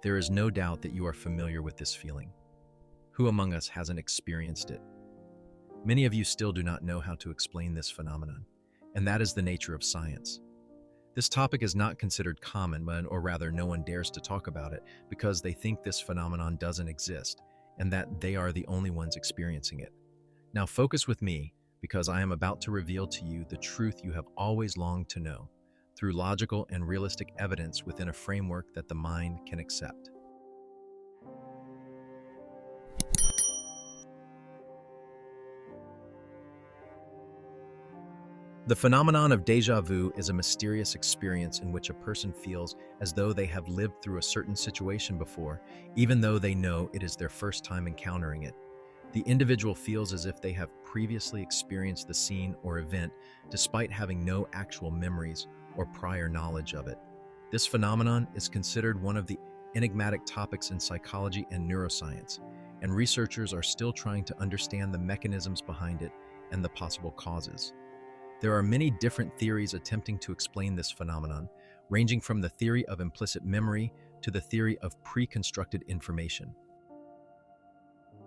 There is no doubt that you are familiar with this feeling. Who among us hasn't experienced it? Many of you still do not know how to explain this phenomenon, and that is the nature of science. This topic is not considered common, or rather no one dares to talk about it because they think this phenomenon doesn't exist and that they are the only ones experiencing it. Now focus with me because I am about to reveal to you the truth you have always longed to know through logical and realistic evidence within a framework that the mind can accept. The phenomenon of déjà vu is a mysterious experience in which a person feels as though they have lived through a certain situation before, even though they know it is their first time encountering it. The individual feels as if they have previously experienced the scene or event despite having no actual memories or prior knowledge of it. This phenomenon is considered one of the enigmatic topics in psychology and neuroscience, and researchers are still trying to understand the mechanisms behind it and the possible causes. There are many different theories attempting to explain this phenomenon, ranging from the theory of implicit memory to the theory of pre-constructed information.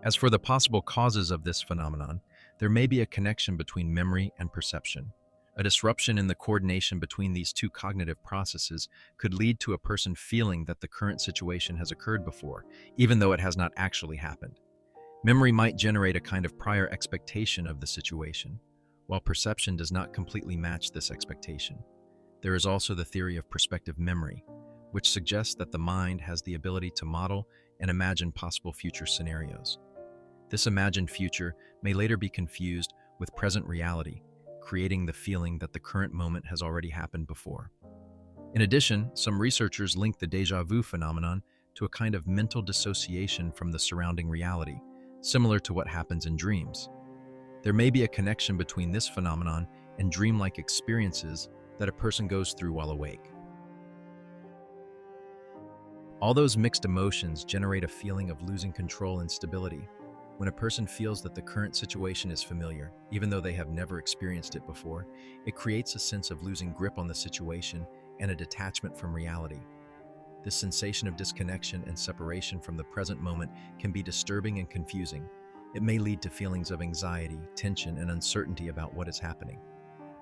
As for the possible causes of this phenomenon, there may be a connection between memory and perception. A disruption in the coordination between these two cognitive processes could lead to a person feeling that the current situation has occurred before, even though it has not actually happened. Memory might generate a kind of prior expectation of the situation, while perception does not completely match this expectation. There is also the theory of perspective memory, which suggests that the mind has the ability to model and imagine possible future scenarios. This imagined future may later be confused with present reality, creating the feeling that the current moment has already happened before. In addition, some researchers link the déjà vu phenomenon to a kind of mental dissociation from the surrounding reality, similar to what happens in dreams. There may be a connection between this phenomenon and dreamlike experiences that a person goes through while awake. All those mixed emotions generate a feeling of losing control and stability. When a person feels that the current situation is familiar, even though they have never experienced it before, it creates a sense of losing grip on the situation and a detachment from reality. This sensation of disconnection and separation from the present moment can be disturbing and confusing. It may lead to feelings of anxiety, tension, and uncertainty about what is happening.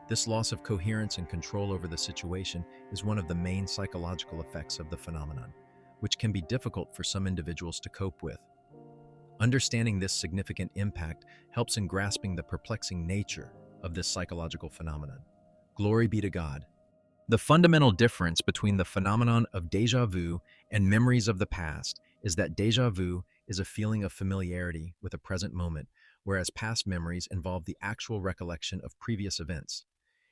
This loss of coherence and control over the situation is one of the main psychological effects of the phenomenon, which can be difficult for some individuals to cope with. Understanding this significant impact helps in grasping the perplexing nature of this psychological phenomenon. Glory be to God. The fundamental difference between the phenomenon of déjà vu and memories of the past is that déjà vu is a feeling of familiarity with a present moment, whereas past memories involve the actual recollection of previous events.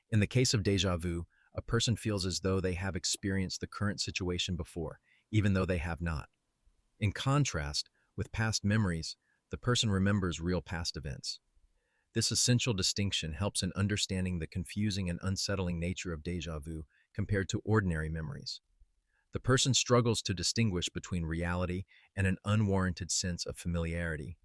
In the case of déjà vu, a person feels as though they have experienced the current situation before, even though they have not. In contrast, with past memories, the person remembers real past events. This essential distinction helps in understanding the confusing and unsettling nature of déjà vu compared to ordinary memories. The person struggles to distinguish between reality and an unwarranted sense of familiarity.